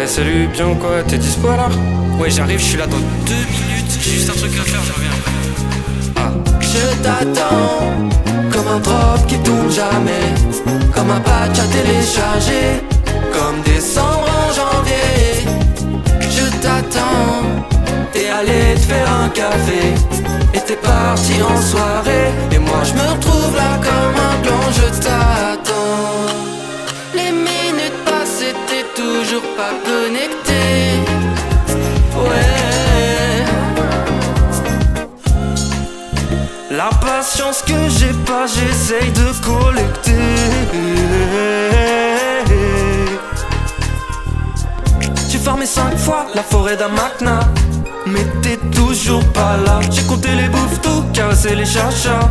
Ouais, salut, bien ou quoi? T'es dispo là? Ouais, j'arrive, je suis là dans 2 minutes. J'ai juste un truc à faire, je reviens. Ah. Je t'attends comme un drop qui tourne jamais, comme un patch à télécharger, comme décembre en janvier. Je t'attends, t'es allé te faire un café et t'es parti en soirée, et moi je me retrouve là comme un clone. Je t'attends, les minutes passées, t'es toujours pas connecté. Ouais, la patience que j'ai pas, j'essaye de collecter. J'ai farmé 5 fois la forêt d'Amakna, mais t'es toujours pas là. J'ai compté les bouffes tout, caressé les chachas.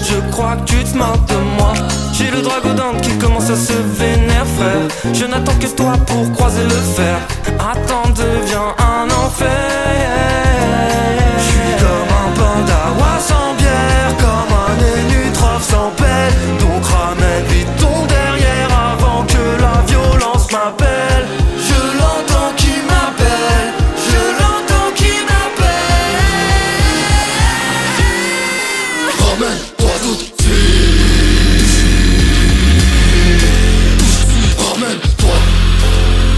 Je crois que tu te marres de moi. J'ai le dragodon qui commence à se vénère, frère. Je n'attends que toi pour croiser le fer. Attends devient un enfer. J'suis comme un pandawa sans bière, comme un énutrophe sans pelle. Donc ramène vite ton derrière avant que la violence m'appelle. je l'entends qui m'appelle, je l'entends qui m'appelle. Ramène-toi tout de suite. Ramène-toi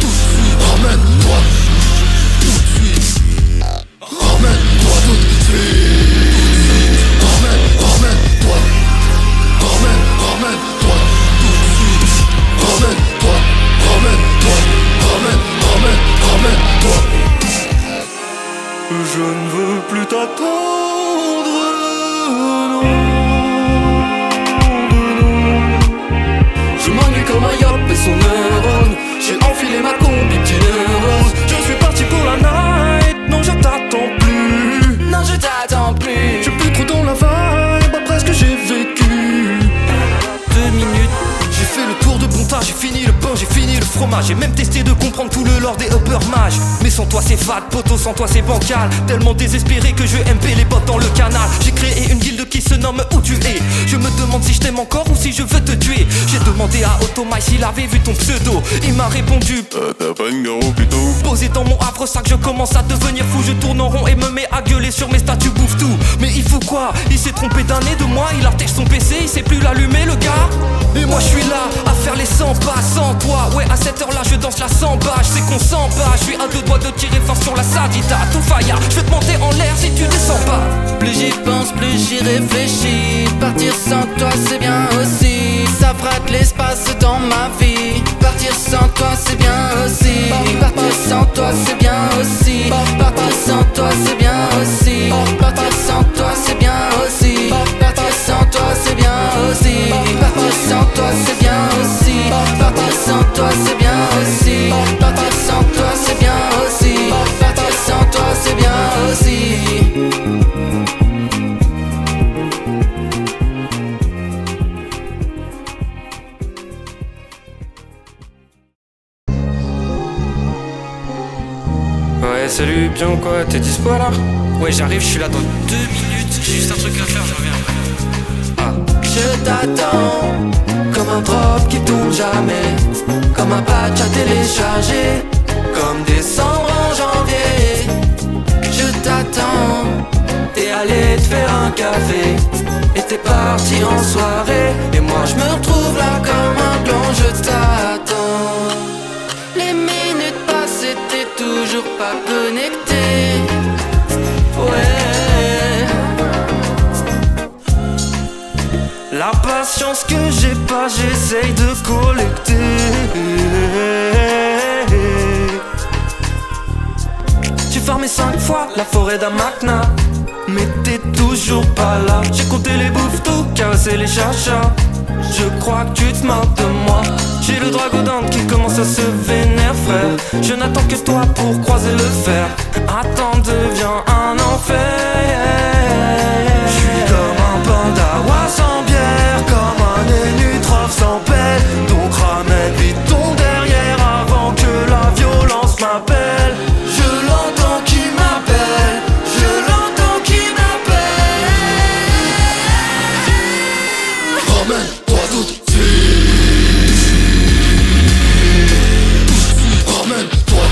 tout de suite. Ramène-toi tout de suite. Ramène-toi tout de suite. Ramène-toi. Ramène-toi tout de suite. Ramène-toi, ramène-toi, ramène-toi. Je ne veux plus t'attendre, non. Je m'ennuie comme un yop et son neurone. J'ai enfilé ma combi petit neurose. Je suis parti pour la night, non je t'attends plus. Non, je t'attends plus. Je suis plus trop dans la vibe, après ce que j'ai vécu. 2 minutes, j'ai fait le tour de bon tas. J'ai fini le pain, j'ai fini le fromage. J'ai même testé de comprendre tout le lore des upper mages. Mais sans toi c'est fade, poto, sans toi c'est bancal. Tellement désespéré que je MP les bottes dans le canal. J'ai créé une guilde qui se nomme Où tu es. Je me demande si je t'aime encore ou si je veux te tuer. J'ai demandé à Automail s'il avait vu ton pseudo. Il m'a répondu T'as pas une garo plutôt. posé dans mon havre-sac, je commence à devenir fou. Je tourne en rond et me mets à gueuler sur mes statuts, bouffe tout. Mais il faut quoi? Il s'est trompé d'année, de mois. Il artèche son PC, il sait plus l'allumer le gars. Et moi je suis là à faire les 100 pas sans toi. Ouais, à cette heure là je danse la samba. Je sais qu'on s'en bat, je suis à 2 doigts de tirer fort sur la sadita. Tout failla, je vais te monter en l'air si tu descends pas. Plus j'y pense, plus j'y réfléchis. Partir sans toi c'est bien aussi. Ça fera de l'espace dans ma vie. Partir sans toi c'est bien aussi. Partir sans toi c'est bien aussi. Partir sans toi c'est bien aussi. Partir sans toi c'est bien aussi. Partir sans toi c'est bien aussi. Partir sans toi c'est bien aussi. Partir sans toi c'est bien aussi. Partir sans toi c'est bien aussi. Partir sans toi c'est bien aussi. Ouais, salut, bien ou quoi? T'es dispo là? Ouais, j'arrive, je suis là dans 2 minutes. J'ai juste un truc à faire, je reviens. Ah. Je t'attends comme un drop qui tourne jamais, comme un patch à télécharger, comme décembre en janvier. Je t'attends, t'es allé te faire un café et t'es parti en soirée, et moi je me retrouve là comme un clone. Je t'attends, les minutes passées, t'es toujours pas connecté. Ouais, La patience que j'ai pas, j'essaye de collecter. J'ai farmé 5 fois la forêt d'Amakna, mais t'es toujours pas là. J'ai compté les bouffes tout, caressé les chachas. Je crois que tu te marres de moi. J'ai le dragodon qui commence à se vénère, frère. Je n'attends que toi pour croiser le fer. Attends devient un enfer. J'suis comme un pandawa sans bière, comme un énutrophe sans pelle. Donc ramène vite ton derrière avant que la violence m'appelle. je l'entends qui m'appelle, je l'entends qui m'appelle. Ramène-toi tout de suite. Ramène-toi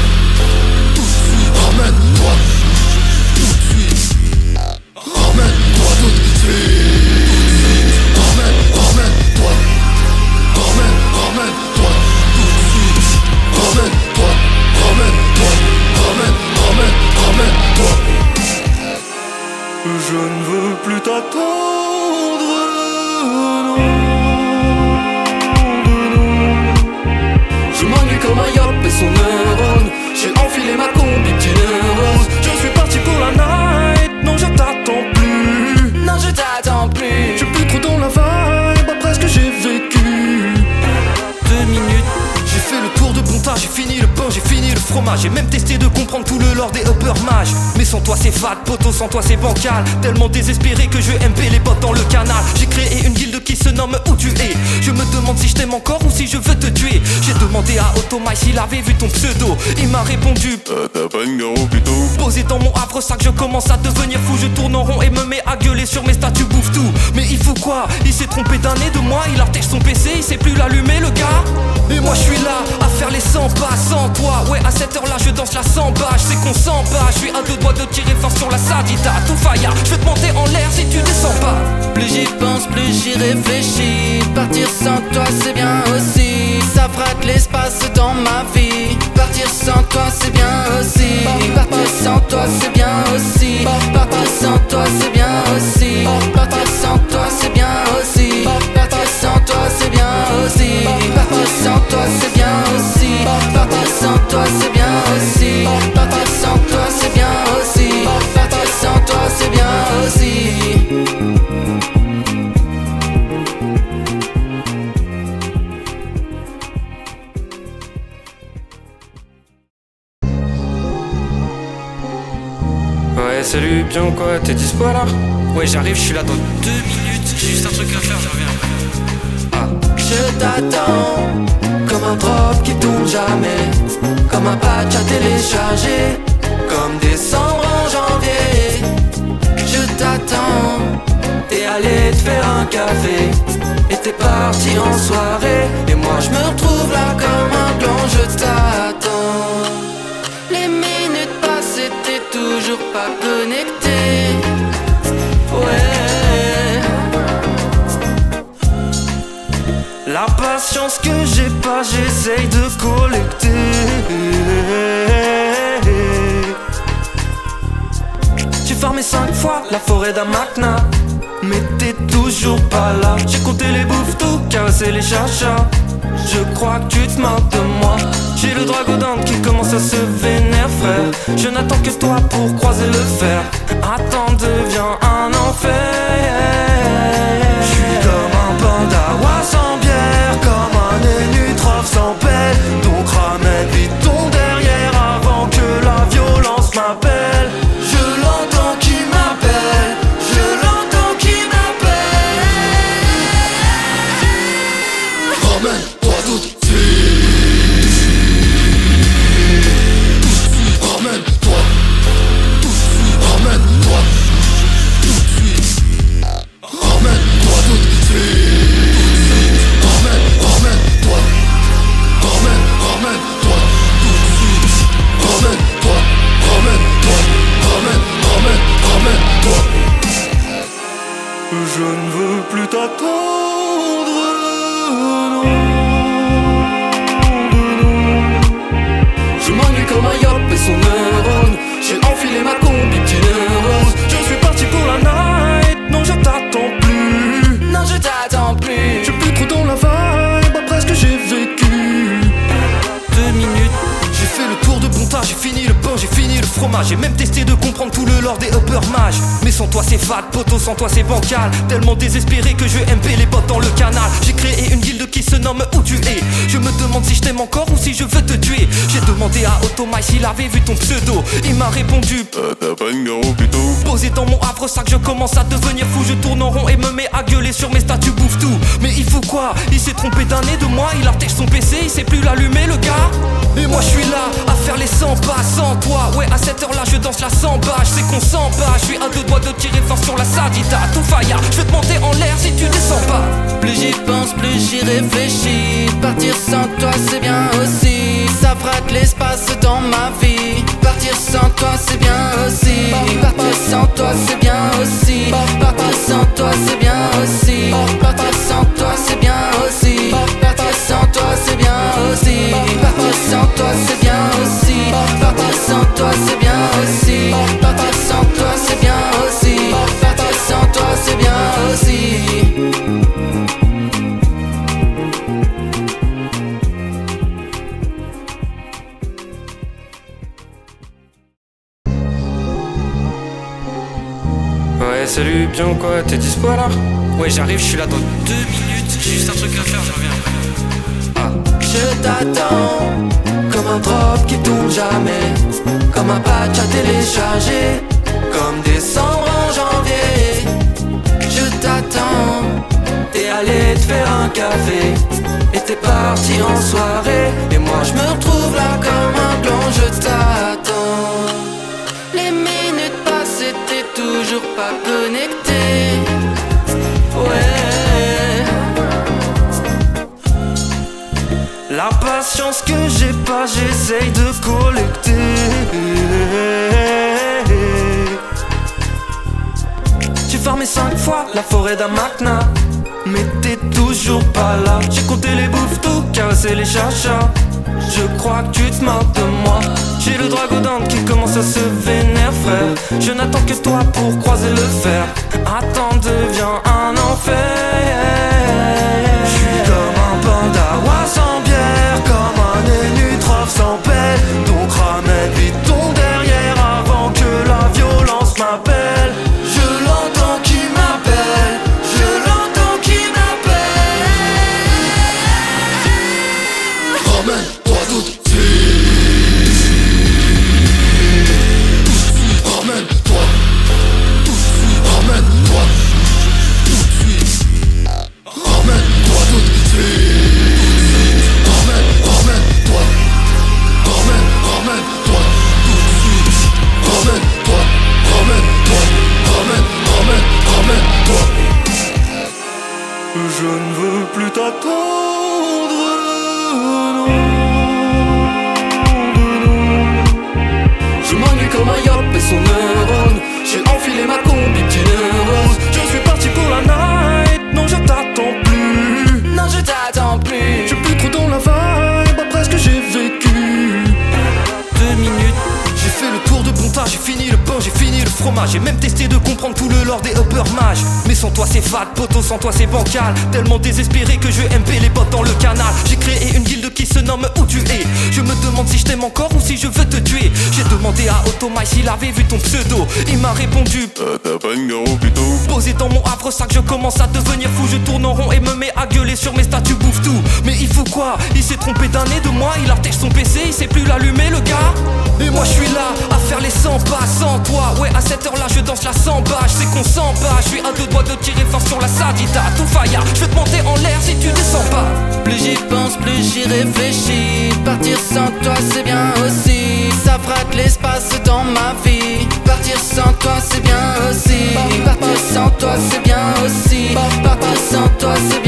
j'ai fini le pain, j'ai fini le fromage. J'ai même testé de comprendre tout le lore des upper mages. Mais sans toi c'est fat, poto, sans toi c'est bancal. Tellement désespéré que je MP les bottes dans le canal. J'ai créé une guilde qui se nomme Où tu es. Je me demande si je t'aime encore ou si je veux te tuer. J'ai demandé à Automai s'il avait vu ton pseudo. Il m'a répondu t'as pas une garo plutôt. Posé dans mon havre-sac, je commence à devenir fou. Je tourne en rond et me mets à gueuler sur mes statuts, bouffe tout. Mais il faut quoi? Il s'est trompé d'un nez de moi. Il artège son PC, il sait plus l'allumer le gars. Et moi je suis là à faire les 100 pas sans toi. Ouais, à cette heure là je danse la samba. Je sais qu'on s'en bat, je suis à deux doigts de tirer fort sur la sadita. Tout faillard, je vais te monter en l'air si tu descends pas. Plus j'y pense, plus j'y réfléchis. Partir sans toi c'est bien aussi. Ça frate l'espace dans ma vie. Partir sans toi c'est bien aussi. Partir sans toi c'est bien aussi. Partir sans toi c'est bien aussi. Partir sans toi c'est bien aussi. Partir sans toi c'est bien aussi. Partir sans toi c'est bien aussi. Partir sans toi c'est bien aussi. Partir sans toi c'est bien aussi. Partir sans toi c'est bien aussi. Ouais, salut, bien ou quoi? T'es dispo là? Ouais, j'arrive, je suis là dans 2 minutes. J'ai juste un truc à faire, je reviens. Je t'attends comme un drop qui tombe jamais, comme un patch à télécharger, comme décembre en janvier. Je t'attends, T'es allé te faire un café et t'es parti en soirée. et moi je me retrouve là comme un clon. Je t'attends. Les minutes passées, t'es toujours pas connecté. Ouais. La patience que j'ai pas, j'essaye de collecter. J'ai farmé 5 fois la forêt d'Amakna, mais t'es toujours pas là. J'ai compté les bouffes-tout, caressé les chachas. Je crois que tu te moques de moi. J'ai le dragodon qui commence à se vénérer, frère. Je n'attends que toi pour croiser le fer. Attends devient un enfer. J'suis comme un pandawa sans bière, comme un énutrophe sans pelle. Donc ramène vite ton derrière avant que la violence m'appelle. Je l'entends qui m'appelle, je l'entends qui m'appelle. Ramène-toi tout de suite. Ramène-toi tout de suite. Ramène-toi tout de suite. Ramène-toi tout de suite. Ramène-toi. Ramène-toi tout de suite. Ramène-toi, ramène-toi, ramène-toi. Je ne veux plus t'attendre, non. Je m'ennuie comme un yop et son neurone. J'ai enfilé ma combi petit rose. Je suis parti pour la night, non je t'attends plus. Non je t'attends plus. Je suis plus trop dans la vibe, après ce que j'ai vécu. 2 minutes, j'ai fait le tour de bon tas. J'ai fini le pain, j'ai fini le fromage. J'ai même testé de comprendre tout le lore des upper mages. Mais sans toi c'est fat, poto, sans toi c'est bancal. Tellement désespéré que je MP les bottes dans le canal. J'ai créé une guilde qui se nomme Où tu es. Je me demande si je t'aime encore ou si je veux te tuer. J'ai demandé à Automai s'il avait vu ton pseudo. Il m'a répondu t'as pas une garo plutôt. Posé dans mon havre-sac, je commence à devenir fou. Je tourne en rond et me mets à gueuler sur mes statuts, bouffe tout. Mais il faut quoi? Il s'est trompé d'un nez de moi. Il artège son PC, il sait plus l'allumer le gars. Et moi je suis là à faire les 100 pas sans toi. Ouais, à cette heure là je danse la samba. Je sais qu'on s'en bat, je suis à deux doigts de tirer fort sur la sadita. Tout faillard, je vais te monter en l'air si tu descends pas. Plus j'y pense, plus j'y réfléchis. Partir sans toi c'est bien aussi. Ça frate l'espace dans ma vie. Partir sans toi c'est bien aussi. Partir sans toi c'est bien aussi. Partir sans toi c'est bien aussi. Partir sans toi c'est bien aussi. Partir sans toi c'est bien aussi. Partir sans toi c'est bien aussi. Partir sans toi c'est bien aussi. Partir sans toi c'est bien aussi. Partir sans toi c'est bien aussi. Ouais, salut, bien ou quoi? T'es dispo là? Ouais, j'arrive, je suis là dans 2 minutes. J'ai juste un truc à faire, je reviens. Je t'attends un drop qui tourne jamais, comme un patch à télécharger, comme décembre en janvier. Je t'attends, t'es allé te faire un café et t'es parti en soirée, et moi je me retrouve là comme un clone. Je t'attends. Les minutes passées, t'es toujours pas connecté. Ouais. La patience que j'ai pas, j'essaye de collecter. J'ai farmé 5 fois la forêt d'Amakna, mais t'es toujours pas là. J'ai compté les bouffes-tout, caressé les chachas. Je crois que tu te moques de moi. J'ai le dragodon qui commence à se vénère, frère. Je n'attends que toi pour croiser le fer. Attends devient un enfer. J'suis comme un pandawa sans bière, comme un énutrophe sans pelle. Donc ramène vite ton derrière avant que la violence m'appelle. Je l'entends qui m'appelle, je l'entends qui m'appelle. Ramène-toi tout de suite. Ramène-toi tout de suite. Ramène-toi tout de suite. Ramène-toi tout de suite. Ramène-toi. Ramène-toi tout de suite. Ramène-toi. Ramène-toi. Ramène-toi. Je ne veux plus t'attendre, non. Je m'ennuie comme un yop et son neurone. J'ai enfilé ma combi petit rose. Je suis parti pour la night. Non, je t'attends plus. Non, je t'attends plus. Je suis plus trop dans la vibe. Après ce que j'ai vécu. 2 minutes. J'ai fait le tour de bon tas, j'ai fini le pain, j'ai fini le fromage. J'ai même testé de comprendre tout le lore des upper mages. Mais sans toi c'est fat, poto, sans toi c'est bancal. Tellement désespéré que je MP les bottes dans le canal. J'ai créé une guilde qui se nomme Où tu es. Je me demande si je t'aime encore ou si je veux te tuer. J'ai demandé à Otomai s'il avait vu ton pseudo. Il m'a répondu t'as pas une garo plutôt. Posé dans mon havre-sac, je commence à devenir fou. Je tourne en rond et me mets à gueuler sur mes statuts, bouffe tout. Mais il faut quoi? Il s'est trompé d'année de moi. Il artèche son PC, il sait plus l'allumer le gars. Et moi je suis là à faire les 100 pas sans toi. Ouais, à cette heure là je danse la samba. Je sais qu'on s'en bat, je suis à 2 doigts de tirer fort sur la sadita. Tout faillard, je vais te monter en l'air si tu descends pas. Plus j'y pense, plus j'y réfléchis. Partir sans toi c'est bien aussi. Ça frate l'espace dans ma vie. Partir sans toi c'est bien aussi. Partir sans toi c'est bien aussi. Partir sans toi c'est bien